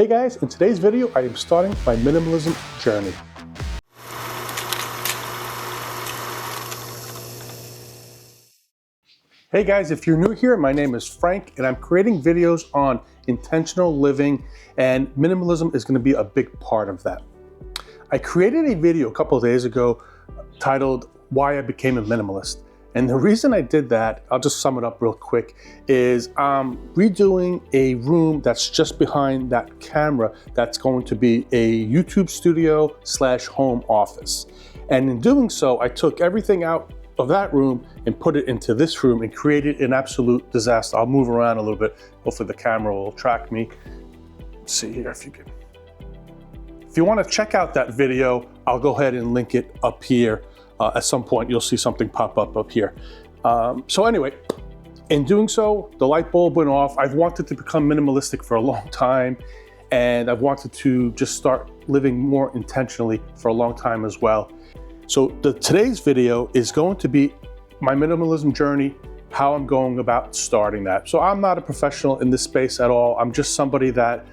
Hey guys, in today's video, I am starting my minimalism journey. Hey guys, if you're new here, my name is Frank and I'm creating videos on intentional living, and minimalism is going to be a big part of that. I created a video a couple of days ago titled Why I Became a Minimalist. And the reason I did that, I'll just sum it up real quick, is I'm redoing a room that's just behind that camera that's going to be a YouTube studio / home office. And in doing so, I took everything out of that room and put it into this room and created an absolute disaster. I'll move around a little bit. Hopefully the camera will track me. Let's see here if you can. If you want to check out that video, I'll go ahead and link it up here. At some point, you'll see something pop up here. So anyway, in doing so, the light bulb went off. I've wanted to become minimalistic for a long time, and I've wanted to just start living more intentionally for a long time as well. So today's video is going to be my minimalism journey, how I'm going about starting that. So I'm not a professional in this space at all. I'm just somebody that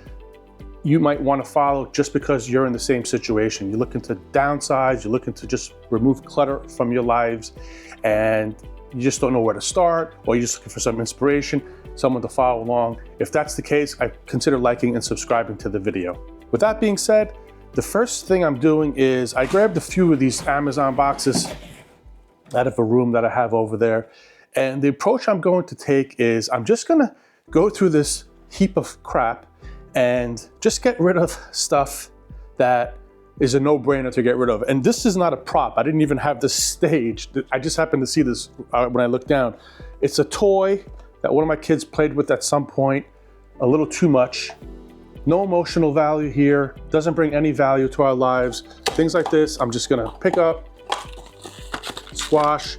you might want to follow just because you're in the same situation. You're looking to downsize, you're looking to just remove clutter from your lives, and you just don't know where to start, or you're just looking for some inspiration, someone to follow along. If that's the case, I consider liking and subscribing to the video. With that being said, the first thing I'm doing is I grabbed a few of these Amazon boxes out of a room that I have over there. And the approach I'm going to take is I'm just gonna go through this heap of crap and just get rid of stuff that is a no-brainer to get rid of. And this is not a prop. I didn't even have this staged. I just happened to see this when I looked down. It's a toy that one of my kids played with at some point, a little too much. No emotional value here, doesn't bring any value to our lives. Things like this, I'm just gonna pick up, squash.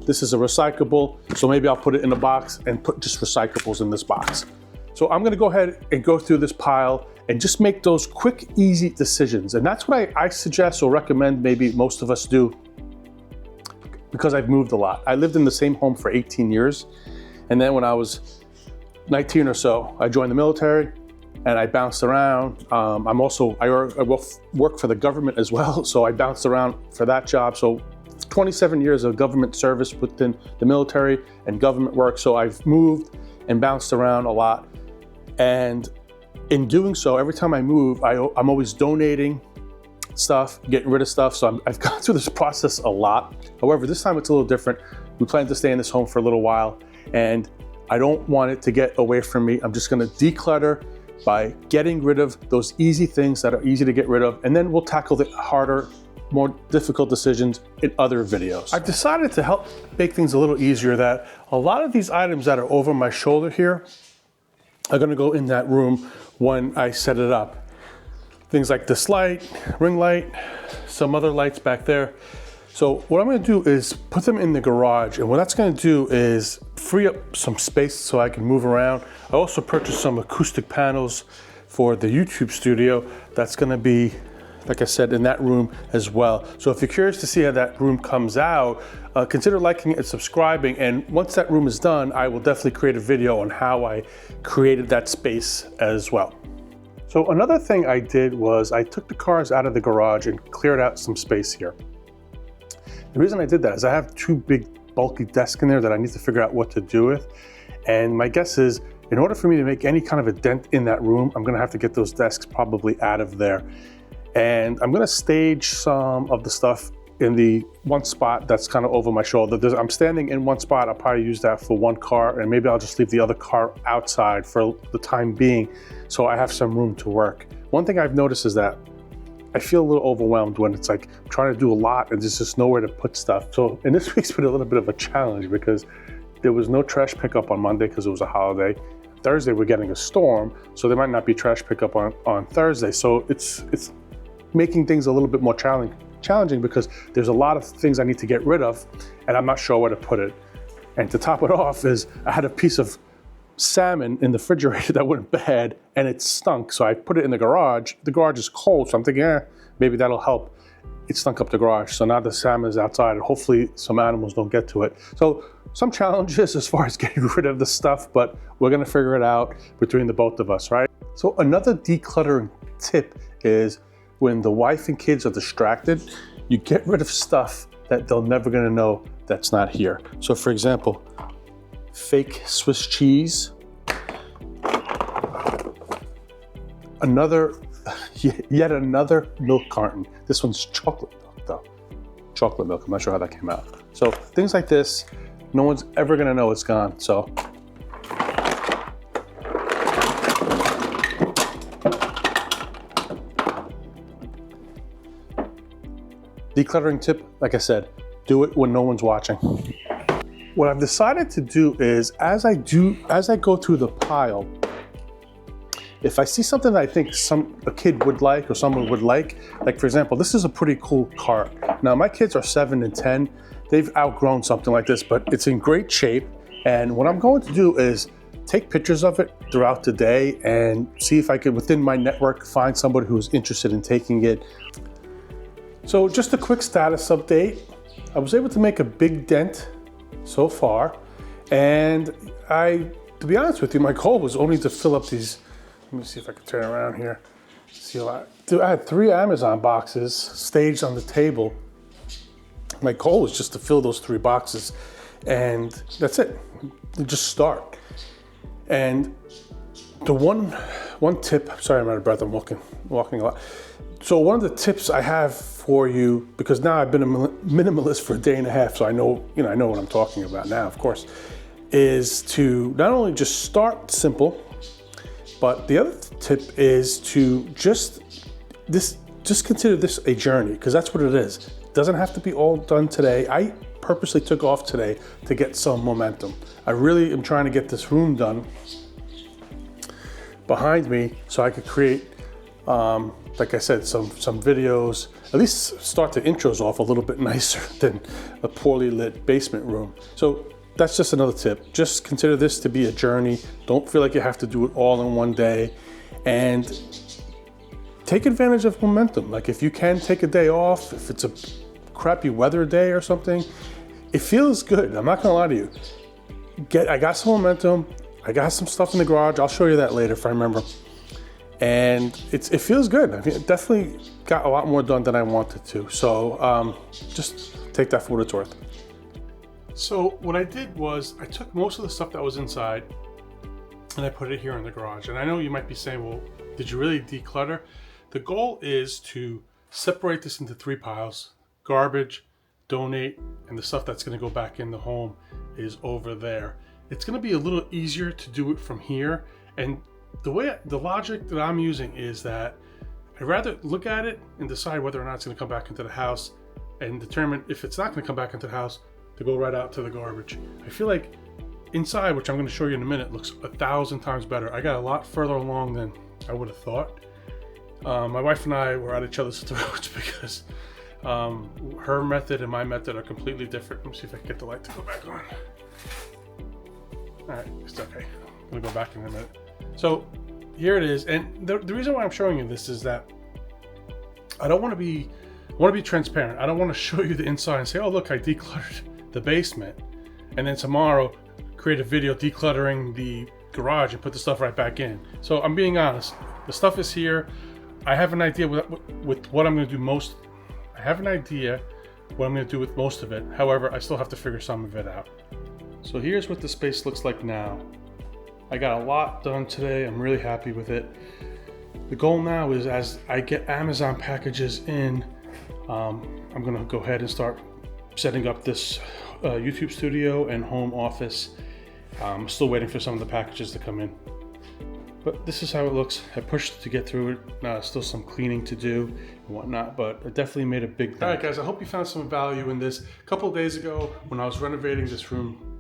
This is a recyclable, so maybe I'll put it in a box and put just recyclables in this box. So I'm gonna go ahead and go through this pile and just make those quick, easy decisions. And that's what I suggest or recommend maybe most of us do, because I've moved a lot. I lived in the same home for 18 years. And then when I was 19 or so, I joined the military and I bounced around. I work for the government as well. So I bounced around for that job. So 27 years of government service within the military and government work. So I've moved and bounced around a lot. And in doing so, every time I move, I'm always donating stuff, getting rid of stuff. So I've gone through this process a lot. However, this time it's a little different. We plan to stay in this home for a little while, and I don't want it to get away from me. I'm just gonna declutter by getting rid of those easy things that are easy to get rid of, and then we'll tackle the harder, more difficult decisions in other videos. I've decided to help make things a little easier that a lot of these items that are over my shoulder here are gonna go in that room when I set it up. Things like this light, ring light, some other lights back there. So what I'm gonna do is put them in the garage, and what that's gonna do is free up some space so I can move around. I also purchased some acoustic panels for the YouTube studio. That's gonna be, like I said, in that room as well. So if you're curious to see how that room comes out, consider liking and subscribing. And once that room is done, I will definitely create a video on how I created that space as well. So another thing I did was I took the cars out of the garage and cleared out some space here. The reason I did that is I have two big bulky desks in there that I need to figure out what to do with. And my guess is, in order for me to make any kind of a dent in that room, I'm gonna have to get those desks probably out of there. And I'm gonna stage some of the stuff in the one spot that's kind of over my shoulder. I'm standing in one spot. I'll probably use that for one car, and maybe I'll just leave the other car outside for the time being, so I have some room to work. One thing I've noticed is that I feel a little overwhelmed when it's like I'm trying to do a lot and there's just nowhere to put stuff. So, and this week's been a little bit of a challenge because there was no trash pickup on Monday because it was a holiday. Thursday we're getting a storm, so there might not be trash pickup on Thursday. So it's making things a little bit more challenging because there's a lot of things I need to get rid of and I'm not sure where to put it. And to top it off is I had a piece of salmon in the refrigerator that went bad and it stunk. So I put it in the garage. The garage is cold, so I'm thinking, maybe that'll help. It stunk up the garage. So now the salmon is outside and hopefully some animals don't get to it. So some challenges as far as getting rid of the stuff, but we're gonna figure it out between the both of us, right? So another decluttering tip is when the wife and kids are distracted, you get rid of stuff that they're never gonna know that's not here. So for example, fake Swiss cheese, yet another milk carton. This one's chocolate milk though. Chocolate milk, I'm not sure how that came out. So things like this, no one's ever gonna know it's gone, so. Decluttering tip, like I said, do it when no one's watching. What I've decided to do is, as I go through the pile, if I see something that I think a kid would like or someone would like for example, this is a pretty cool cart. Now my kids are 7 and 10. They've outgrown something like this, but it's in great shape. And what I'm going to do is take pictures of it throughout the day and see if I could, within my network, find somebody who's interested in taking it. So just a quick status update. I was able to make a big dent so far. And to be honest with you, my goal was only to fill up these. Let me see if I can turn around here. See a lot. Dude, I had 3 Amazon boxes staged on the table. My goal was just to fill those 3 boxes, and that's it. Just start. And the one tip. Sorry, I'm out of breath. I'm walking a lot. So one of the tips I have for you, because now I've been a minimalist for a day and a half, so I know what I'm talking about now. Of course, is to not only just start simple. But the other tip is to just consider this a journey, because that's what it is. It doesn't have to be all done today. I purposely took off today to get some momentum. I really am trying to get this room done behind me so I could create, like I said, some videos, at least start the intros off a little bit nicer than a poorly lit basement room. So that's just another tip. Just consider this to be a journey. Don't feel like you have to do it all in one day, and take advantage of momentum. Like if you can take a day off, if it's a crappy weather day or something, it feels good. I'm not gonna lie to you. I got some momentum. I got some stuff in the garage. I'll show you that later if I remember. And it feels good. I mean, it definitely got a lot more done than I wanted to. So just take that for what it's worth. So what I did was I took most of the stuff that was inside and I put it here in the garage. And I know you might be saying, well, did you really declutter? The goal is to separate this into 3 piles. Garbage, donate, and the stuff that's going to go back in the home is over there. It's going to be a little easier to do it from here. And the logic that I'm using is that I'd rather look at it and decide whether or not it's going to come back into the house, and determine if it's not going to come back into the house, to go right out to the garbage. I feel like inside, which I'm going to show you in a minute, looks 1,000 times better. I got a lot further along than I would have thought. My wife and I were at each other's throats because her method and my method are completely different. Let me see if I can get the light to go back on. All right, it's okay. I'm gonna go back in a minute. So here it is, and the reason why I'm showing you this is that I want to be transparent. I don't want to show you the inside and say, oh look, I decluttered the basement, and then tomorrow create a video decluttering the garage and put the stuff right back in. So I'm being honest. The stuff is here. I have an idea with what I'm going to do most. I have an idea what I'm going to do with most of it. However, I still have to figure some of it out. So here's what the space looks like now. I got a lot done today. I'm really happy with it. The goal now is, as I get Amazon packages in, I'm going to go ahead and start setting up this YouTube studio and home office. I'm still waiting for some of the packages to come in. But this is how it looks. I pushed to get through it. Still some cleaning to do and whatnot, but it definitely made a big dent. All right, guys, I hope you found some value in this. A couple of days ago, when I was renovating this room,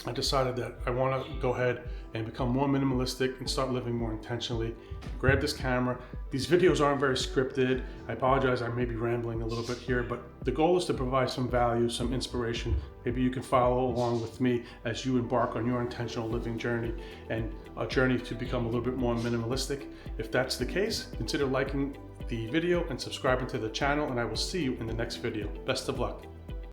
I decided that I want to go ahead and become more minimalistic and start living more intentionally. Grab this camera. These videos aren't very scripted. I apologize, I may be rambling a little bit here, but the goal is to provide some value, some inspiration. Maybe you can follow along with me as you embark on your intentional living journey and a journey to become a little bit more minimalistic. If that's the case, consider liking the video and subscribing to the channel, and I will see you in the next video. Best of luck.